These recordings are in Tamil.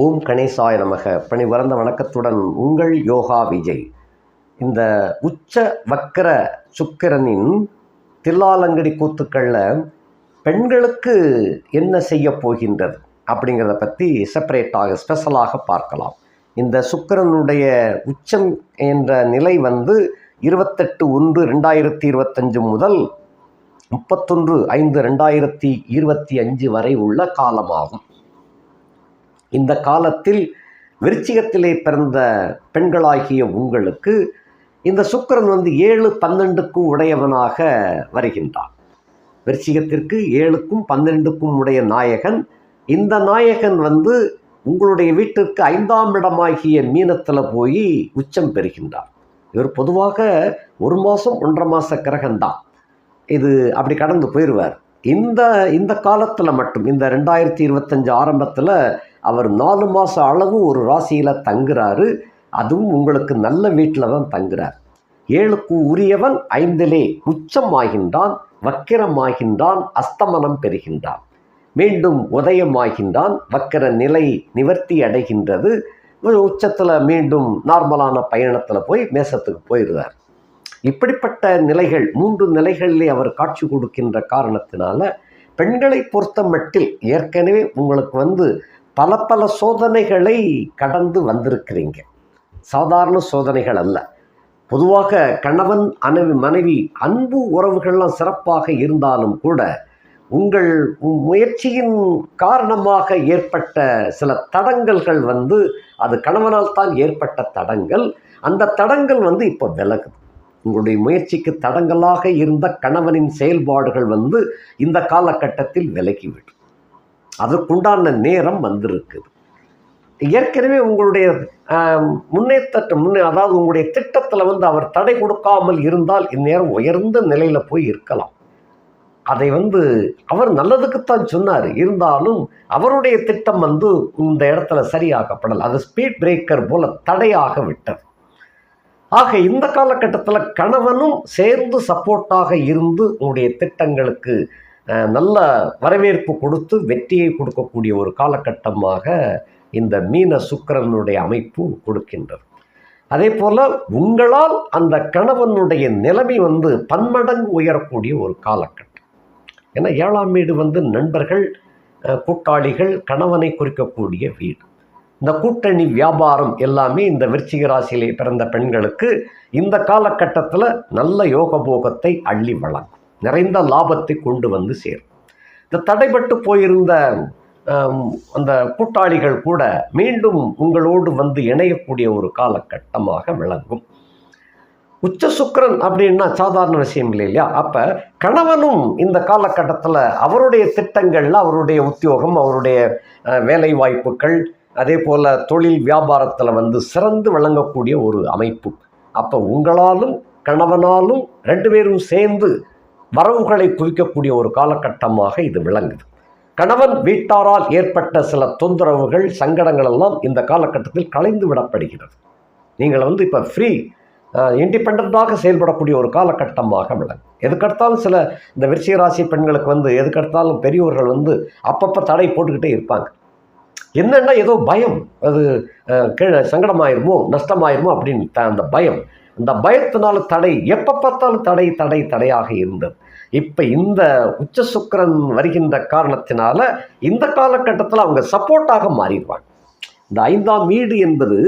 ஓம் கணேசாய நமக. பணிவரந்த வணக்கத்துடன் உங்கள் யோகா விஜய். இந்த உச்ச வக்கர சுக்கிரனின் தில்லாலங்கடி கூத்துக்களில் பெண்களுக்கு என்ன செய்ய போகின்றது அப்படிங்கிறத பற்றி செப்பரேட்டாக ஸ்பெஷலாக பார்க்கலாம். இந்த சுக்கிரனுடைய உச்சம் என்ற நிலை 28/1/2025 முதல் 31/5/2025 வரை உள்ள காலமாகும். இந்த காலத்தில் விருச்சிகத்திலே பிறந்த பெண்களாகிய உங்களுக்கு இந்த சுக்கிரன் 7-12க்கும் உடையவனாக வருகின்றான். விருச்சிகத்திற்கு 7க்கும் 12க்கும் உடைய நாயகன். இந்த நாயகன் உங்களுடைய வீட்டிற்கு 5ஆம் இடமாகிய மீனத்தில் போய் உச்சம் பெறுகின்றார். இவர் பொதுவாக 1 மாதம் 1.5 மாத கிரகம்தான். இது அப்படி கடந்து போயிடுவார். இந்த காலத்தில் மட்டும் இந்த 2025 ஆரம்பத்தில் அவர் 4 மாத அளவு ஒரு ராசியில் தங்குறாரு. அதுவும் உங்களுக்கு நல்ல வீட்டில் தான் தங்குறார். 7க்கு உரியவன் 5லே உச்சமாகின்றான், வக்கிரமாகின்றான், அஸ்தமனம் பெறுகின்றான், மீண்டும் உதயமாகின்றான், வக்கிர நிலை நிவர்த்தி அடைகின்றது. உச்சத்தில் மீண்டும் நார்மலான பயணத்தில் போய் மேசத்துக்கு போயிடுவார். இப்படிப்பட்ட நிலைகள் 3 நிலைகளிலே அவர் காட்சி கொடுக்கின்ற காரணத்தினால பெண்களை பொறுத்த மட்டில் ஏற்கனவே உங்களுக்கு பல சோதனைகளை கடந்து வந்திருக்கிறீங்க. சாதாரண சோதனைகள் அல்ல. பொதுவாக கணவன் மனைவி அன்பு உறவுகள்லாம் சிறப்பாக இருந்தாலும் கூட உங்கள் முயற்சியின் காரணமாக ஏற்பட்ட சில தடங்கல்கள் அது கணவனால் தான் ஏற்பட்ட தடங்கள். அந்த தடங்கள் இப்போ விலகுது. உங்களுடைய முயற்சிக்கு தடங்கலாக இருந்த கணவனின் செயல்பாடுகள் இந்த காலகட்டத்தில் விலகிவிடும். அதற்குண்டான நேரம் வந்திருக்குது. ஏற்கனவே உங்களுடைய அதாவது உங்களுடைய திட்டத்தில் அவர் தடை கொடுக்காமல் இருந்தால் இந்நேரம் உயர்ந்த நிலையில் போய் இருக்கலாம். அதை அவர் நல்லதுக்குத்தான் சொன்னார். இருந்தாலும் அவருடைய திட்டம் இந்த இடத்துல சரியாகப்படலை. அது ஸ்பீட் பிரேக்கர் போல தடையாக விட்டது. ஆக இந்த காலகட்டத்தில் கணவனும் சேர்ந்து சப்போர்ட்டாக இருந்து உங்களுடைய திட்டங்களுக்கு நல்ல வரவேற்பு கொடுத்து வெற்றியை கொடுக்கக்கூடிய ஒரு காலகட்டமாக இந்த மீன சுக்கிரனுடைய அமைப்பு கொடுக்கின்றது. அதே போல் உங்களால் அந்த கணவனுடைய நிலைமை பன்மடங்கு உயரக்கூடிய ஒரு காலகட்டம். ஏன்னா 7ஆம் வீடு நண்பர்கள், கூட்டாளிகள், கணவனை குறிக்கக்கூடிய வீடு. இந்த கூட்டணி வியாபாரம் எல்லாமே இந்த விருச்சிக ராசியிலே பிறந்த பெண்களுக்கு இந்த காலகட்டத்தில் நல்ல யோகபோகத்தை அள்ளி வழங்கும். நிறைந்த லாபத்தை கொண்டு சேரும். இந்த தடைபட்டு போயிருந்த அந்த கூட்டாளிகள் கூட மீண்டும் உங்களோடு இணையக்கூடிய ஒரு காலகட்டமாக விளங்கும். உச்ச சுக்கிரன் அப்படின்னா சாதாரண விஷயம் இல்லையா? அப்போ கணவனும் இந்த காலகட்டத்தில் அவருடைய திட்டங்களில் அவருடைய உத்தியோகம், அவருடைய வேலை வாய்ப்புகள், அதே போல் தொழில் வியாபாரத்தில் சிறந்து விளங்கக்கூடிய ஒரு அமைப்பு. அப்போ உங்களாலும் கணவனாலும் 2 பேரும் சேர்ந்து வரவுகளை குவிக்கக்கூடிய ஒரு காலகட்டமாக இது விளங்குது. கணவன் வீட்டாரால் ஏற்பட்ட சில தொந்தரவுகள், சங்கடங்கள் எல்லாம் இந்த காலகட்டத்தில் கலைந்து விடப்படுகிறது. நீங்கள் இப்போ ஃப்ரீ இண்டிபெண்டாக செயல்படக்கூடிய ஒரு காலகட்டமாக விளங்கும். எதுக்கெடுத்தாலும் சில இந்த விருச்சிக ராசி பெண்களுக்கு எதுக்கெடுத்தாலும் பெரியோர்கள் அப்பப்போ தடை போட்டுக்கிட்டே இருப்பாங்க. என்னென்னா ஏதோ பயம், அது சங்கடமாயிருமோ நஷ்டமாயிருமோ அப்படின்னு அந்த பயம். அந்த பயத்தினால தடை, எப்போ பார்த்தாலும் தடையாக இருந்தது. இப்போ இந்த உச்ச சுக்கிரன் வருகின்ற காரணத்தினால இந்த காலகட்டத்தில் அவங்க சப்போர்ட்டாக மாறிடுவாங்க. இந்த 5ஆம் வீடு என்பது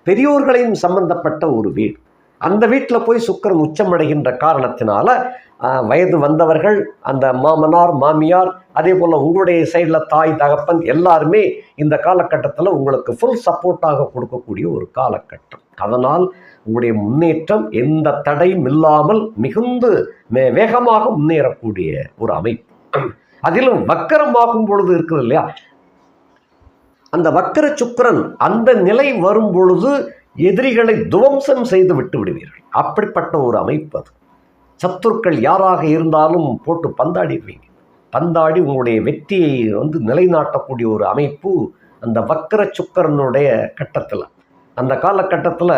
பெரியோர்களையும் சம்பந்தப்பட்ட ஒரு வீடு. அந்த வீட்டில் போய் சுக்கிரன் உச்சமடைகின்ற காரணத்தினால வயது வந்தவர்கள், அந்த மாமனார் மாமியார், அதே போல் உங்களுடைய சைடில் தாய் தகப்பன் எல்லாருமே இந்த காலகட்டத்தில் உங்களுக்கு ஃபுல் சப்போர்ட்டாக கொடுக்கக்கூடிய ஒரு காலகட்டம். அதனால் உங்களுடைய முன்னேற்றம் எந்த தடையும் இல்லாமல் மிகுந்து வேகமாக முன்னேறக்கூடிய ஒரு அமைப்பு. அதிலும் வக்கரமாகும் பொழுது இருக்குது இல்லையா, அந்த வக்கர சுக்கிரன் அந்த நிலை வரும் பொழுது எதிரிகளை துவம்சம் செய்து விட்டு விடுவீர்கள். அப்படிப்பட்ட ஒரு அமைப்பு அது. சத்துருக்கள் யாராக இருந்தாலும் போட்டு பந்தாடிடுவீங்க. பந்தாடி உங்களுடைய வெற்றியை நிலைநாட்டக்கூடிய ஒரு அமைப்பு அந்த வக்கர சுக்கிரனுடைய கட்டத்தில். அந்த காலகட்டத்தில்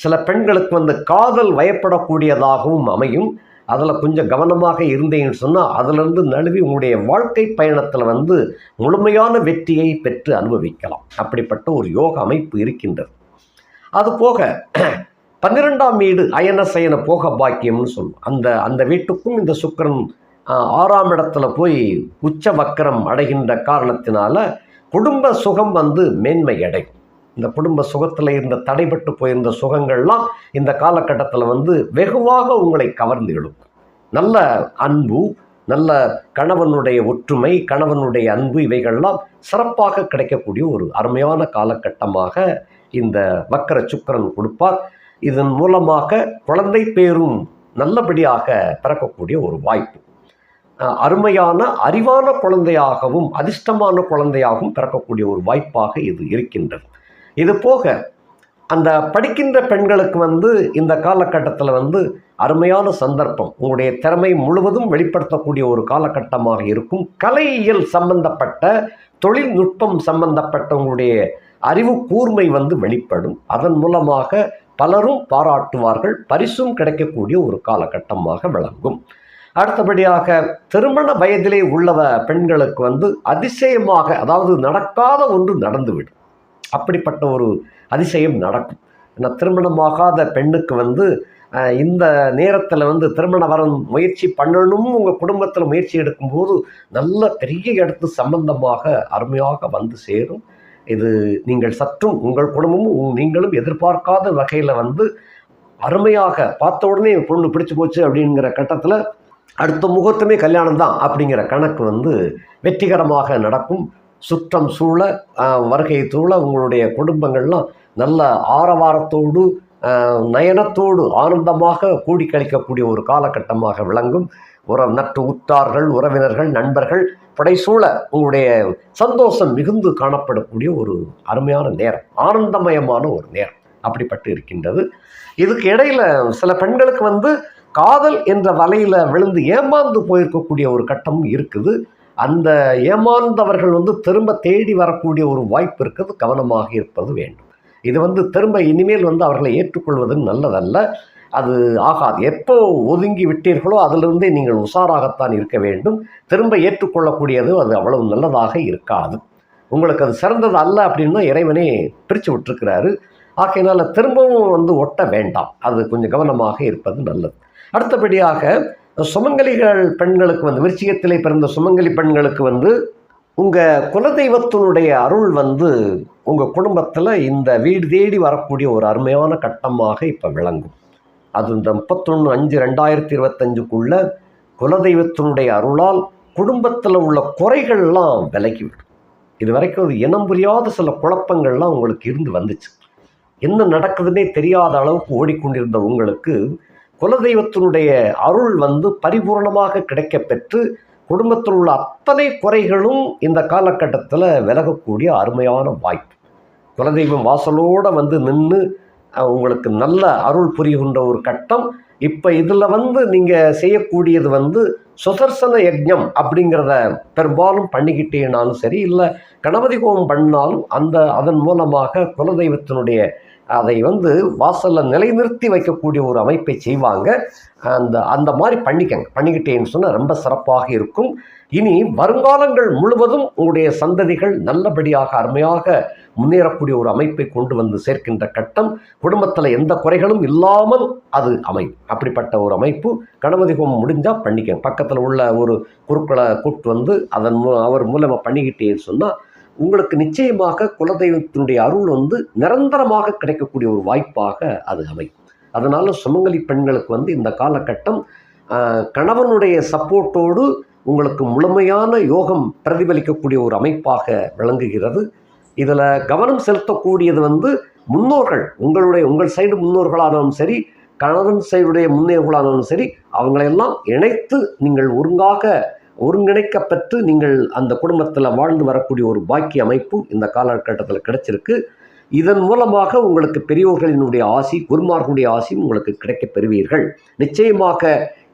சில பெண்களுக்கு காதல் வயப்படக்கூடியதாகவும் அமையும். அதில் கொஞ்சம் கவனமாக இருந்தீங்கன்னு சொன்னால் அதிலிருந்து நழுவி உங்களுடைய வாழ்க்கை பயணத்தில் வந்து முழுமையான வெற்றியை பெற்று அனுபவிக்கலாம். அப்படிப்பட்ட ஒரு யோக அமைப்பு இருக்கின்றது. அதுபோக 12ஆம் வீடு அயன சயன போக பாக்கியம்னு சொல்லும். அந்த வீட்டுக்கும் இந்த சுக்கிரன் 6ஆம் இடத்துல போய் உச்ச வக்கரம் அடைகின்ற காரணத்தினால குடும்ப சுகம் வந்து மேன்மை அடையும். இந்த குடும்ப சுகத்தில் இருந்த தடைபட்டு போயிருந்த சுகங்கள்லாம் இந்த காலகட்டத்தில் வந்து வெகுவாக உங்களை கவர்ந்து இழுக்கும். நல்ல அன்பு, நல்ல கணவனுடைய ஒற்றுமை, கணவனுடைய அன்பு, இவைகள்லாம் சிறப்பாக கிடைக்கக்கூடிய ஒரு அருமையான காலகட்டமாக இந்த வக்கர சுக்கிரன் கொடுப்பார். இதன் மூலமாக குழந்தை பேரும் நல்லபடியாக பிறக்கக்கூடிய ஒரு வாய்ப்பு, அருமையான அறிவான குழந்தையாகவும் அதிர்ஷ்டமான குழந்தையாகவும் பிறக்கக்கூடிய ஒரு வாய்ப்பாக இது இருக்கின்றது. இது போக அந்த படிக்கின்ற பெண்களுக்கு வந்து இந்த காலகட்டத்தில் வந்து அருமையான சந்தர்ப்பம், உங்களுடைய திறமை முழுவதும் வெளிப்படுத்தக்கூடிய ஒரு காலகட்டமாக இருக்கும். கலையியல் சம்பந்தப்பட்ட, தொழில்நுட்பம் சம்பந்தப்பட்ட உங்களுடைய அறிவு கூர்மை வந்து வெளிப்படும். அதன் மூலமாக பலரும் பாராட்டுவார்கள், பரிசும் கிடைக்கக்கூடிய ஒரு காலகட்டமாக விளங்கும். அடுத்தபடியாக திருமண வயதிலே உள்ள பெண்களுக்கு வந்து அதிசயமாக, அதாவது நடக்காத ஒன்று நடந்துவிடும். அப்படிப்பட்ட ஒரு அதிசயம் நடக்கும். ஏன்னா திருமணமாகாத பெண்ணுக்கு வந்து இந்த நேரத்தில் வந்து திருமண வரம் முயற்சி பண்ணணும், உங்கள் குடும்பத்தில் முயற்சி எடுக்கும்போது நல்ல பெரிய இடத்து சம்பந்தமாக அருமையாக வந்து சேரும். இது நீங்கள் சற்றும் உங்கள் குடும்பமும் நீங்களும் எதிர்பார்க்காத வகையில் வந்து அருமையாக பார்த்த உடனே பொண்ணு பிடிச்சி போச்சு அப்படிங்கிற கட்டத்தில் அடுத்த முகூர்த்தமே கல்யாணம் தான் அப்படிங்கிற கணக்கு வந்து வெற்றிகரமாக நடக்கும். சுற்றம் சூழ, வருகை சூழ உங்களுடைய குடும்பங்கள்லாம் நல்ல ஆரவாரத்தோடு நயனத்தோடு ஆனந்தமாக கூடி கழிக்கக்கூடிய ஒரு காலகட்டமாக விளங்கும். நட்பு உற்றார்கள், உறவினர்கள், நண்பர்கள் படைசூழ உங்களுடைய சந்தோஷம் மிகுந்து காணப்படக்கூடிய ஒரு அருமையான நேரம், ஆனந்தமயமான ஒரு நேரம் அப்படிப்பட்டு இருக்கின்றது. இதுக்கு இடையில் சில பெண்களுக்கு வந்து காதல் என்ற வலையில் விழுந்து ஏமாந்து போயிருக்கக்கூடிய ஒரு கட்டமும் இருக்குது. அந்த ஏமாந்தவர்கள் வந்து திரும்ப தேடி வரக்கூடிய ஒரு வாய்ப்பு இருக்குது. கவனமாக இருப்பது வேண்டும். இது வந்து திரும்ப இனிமேல் வந்து அவர்களை ஏற்றுக்கொள்வது நல்லதல்ல, அது ஆகாது. எப்போ ஒதுங்கி விட்டீர்களோ அதிலிருந்தே நீங்கள் உஷாராகத்தான் இருக்க வேண்டும். திரும்ப ஏற்றுக்கொள்ளக்கூடியது அது அவ்வளவு நல்லதாக இருக்காது. உங்களுக்கு அது சிறந்தது அல்ல அப்படின்னா இறைவனே பிரித்து விட்டுருக்கிறாரு. ஆகையினால் திரும்பவும் வந்து ஒட்ட வேண்டாம். அது கொஞ்சம் கவனமாக இருப்பது நல்லது. அடுத்தபடியாக சுமங்கலிகள் பெண்களுக்கு வந்து, விருச்சிகத்திலே பிறந்த சுமங்கலி பெண்களுக்கு வந்து உங்கள் குலதெய்வத்தினுடைய அருள் வந்து உங்கள் குடும்பத்தில் இந்த வீடு தேடி வரக்கூடிய ஒரு அருமையான கட்டமாக இப்போ விளங்கும். அது இந்த 31/5/2025க்குள்ள குலதெய்வத்தினுடைய அருளால் குடும்பத்தில் உள்ள குறைகள்லாம் விலகிவிடும். இது வரைக்கும் அது இனம் புரியாத சில குழப்பங்கள்லாம் உங்களுக்கு இருந்து வந்துச்சு. என்ன நடக்குதுன்னே தெரியாத அளவுக்கு ஓடிக்கொண்டிருந்த உங்களுக்கு குலதெய்வத்தினுடைய அருள் வந்து பரிபூர்ணமாக கிடைக்கப்பெற்று குடும்பத்தில் உள்ள அத்தனை குறைகளும் இந்த காலகட்டத்தில் விலகக்கூடிய அருமையான வாய்ப்பு. குலதெய்வம் வாசலோடு வந்து நின்று உங்களுக்கு நல்ல அருள் புரிகின்ற ஒரு கட்டம். இப்போ இதில் வந்து நீங்கள் செய்யக்கூடியது வந்து சுதர்சன யஜ்ஞம் அப்படிங்கிறத பெரும்பாலும் பண்ணிக்கிட்டேனாலும் சரி, இல்லை கணபதி ஹோமம் பண்ணாலும் அதன் மூலமாக குலதெய்வத்தினுடைய அதை வந்து வாசலில் நிலைநிறுத்தி வைக்கக்கூடிய ஒரு அமைப்பை செய்வாங்க. அந்த மாதிரி பண்ணிக்கிட்டேன்னு சொன்னால் ரொம்ப சிறப்பாக இருக்கும். இனி வருங்காலங்கள் முழுவதும் உங்களுடைய சந்ததிகள் நல்லபடியாக அருமையாக முன்னேறக்கூடிய ஒரு அமைப்பை கொண்டு வந்து சேர்க்கின்ற கட்டம். குடும்பத்தில் எந்த குறைகளும் இல்லாமல் அது அமையும். அப்படிப்பட்ட ஒரு அமைப்பு. கணபதி ஹோமம் முடிஞ்சால் பண்ணிக்கங்க. பக்கத்தில் உள்ள ஒரு குருக்களை கூப்பிட்டு வந்து அவர் மூலமாக பண்ணிக்கிட்டேன்னு சொன்னால் உங்களுக்கு நிச்சயமாக குலதெய்வத்தினுடைய அருள் வந்து நிரந்தரமாக கிடைக்கக்கூடிய ஒரு வாய்ப்பாக அது அமையும். அதனால் சுமங்கலி பெண்களுக்கு வந்து இந்த காலகட்டம் கணவனுடைய சப்போர்ட்டோடு உங்களுக்கு முழுமையான யோகம் பிரதிபலிக்கக்கூடிய ஒரு அமைப்பாக விளங்குகிறது. இதில் கவனம் செலுத்தக்கூடியது வந்து முன்னோர்கள், உங்கள் சைடு முன்னோர்களானாலும் சரி, கணவன் சைடுடைய முன்னோர்களானாலும் சரி, அவங்களையெல்லாம் இணைத்து நீங்கள் ஒருங்கிணைக்கப்பட்டு நீங்கள் அந்த குடும்பத்தில் வாழ்ந்து வரக்கூடிய ஒரு பாக்கிய அமைப்பு இந்த காலகட்டத்தில் கிடைச்சிருக்கு. இதன் மூலமாக உங்களுக்கு பெரியோர்களினுடைய ஆசி, குருமார்களுடைய ஆசியும் உங்களுக்கு கிடைக்கப் பெறுவீர்கள். நிச்சயமாக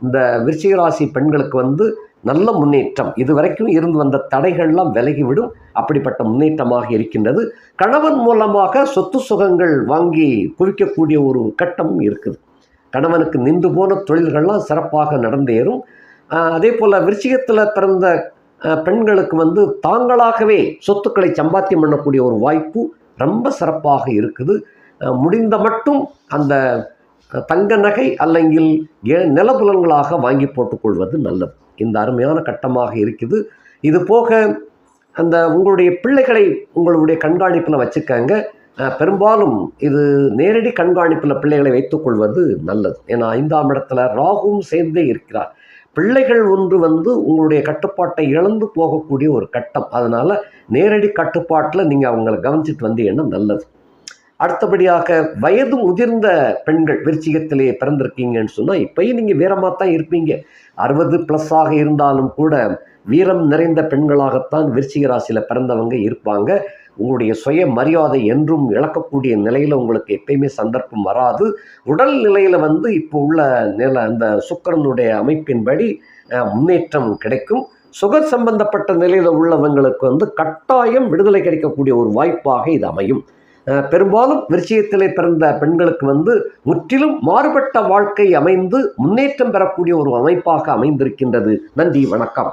இந்த விருச்சிக ராசி பெண்களுக்கு வந்து நல்ல முன்னேற்றம், இதுவரைக்கும் இருந்து வந்த தடைகள்லாம் விலகிவிடும். அப்படிப்பட்ட முன்னேற்றமாக இருக்கின்றது. கணவன் மூலமாக சொத்து சுகங்கள் வாங்கி குவிக்கக்கூடிய ஒரு கட்டமும் இருக்குது. கணவனுக்கு நின்று போன தொழில்கள்லாம் சிறப்பாக நடந்தேறும். அதே போல் விருச்சிகத்தில் பிறந்த பெண்களுக்கு வந்து தாங்களாகவே சொத்துக்களை சம்பாத்தியம் பண்ணக்கூடிய ஒரு வாய்ப்பு ரொம்ப சிறப்பாக இருக்குது. முடிந்த மட்டும் அந்த தங்க நகை அல்லங்கில் நிலபுலன்களாக வாங்கி போட்டுக்கொள்வது நல்லது. இந்த அருமையான கட்டமாக இருக்குது. இது போக அந்த உங்களுடைய பிள்ளைகளை உங்களுடைய கண்காணிப்பில் வச்சுக்கங்க. பெரும்பாலும் இது நேரடி கண்காணிப்பில் பிள்ளைகளை வைத்துக்கொள்வது நல்லது. ஏன்னா 5ஆம் இடத்துல ராகுவும் சேர்ந்தே இருக்கிறார். பிள்ளைகள் ஒன்று வந்து உங்களுடைய கட்டுப்பாட்டை இழந்து போகக்கூடிய ஒரு கட்டம். அதனால் நேரடி கட்டுப்பாட்டில் நீங்கள் அவங்களை கவனிச்சிட்டு வந்தீங்கன்னா நல்லது. அடுத்தபடியாக வயது முதிர்ந்த பெண்கள் விருச்சிகத்திலே பிறந்திருக்கீங்கன்னு சொன்னால் இப்பயும் நீங்கள் வீரமாக தான் இருப்பீங்க. 60+ இருந்தாலும் கூட வீரம் நிறைந்த பெண்களாகத்தான் விருச்சிக ராசியில் பிறந்தவங்க இருப்பாங்க. உங்களுடைய சுய மரியாதை என்றும் இழக்கக்கூடிய நிலையில் உங்களுக்கு எப்பயுமே சந்தர்ப்பம் வராது. உடல் நிலையில் வந்து இப்போ உள்ள அந்த சுக்கிரனுடைய அமைப்பின்படி முன்னேற்றம் கிடைக்கும். சுகர் சம்பந்தப்பட்ட நிலையில் உள்ளவங்களுக்கு வந்து கட்டாயம் விடுதலை கிடைக்கக்கூடிய ஒரு வாய்ப்பாக இது அமையும். பெரும்பாலும் விருச்சிகத்திலே பிறந்த பெண்களுக்கு வந்து முற்றிலும் மாறுபட்ட வாழ்க்கை அமைந்து முன்னேற்றம் பெறக்கூடிய ஒரு அமைப்பாக அமைந்திருக்கின்றது. நன்றி, வணக்கம்.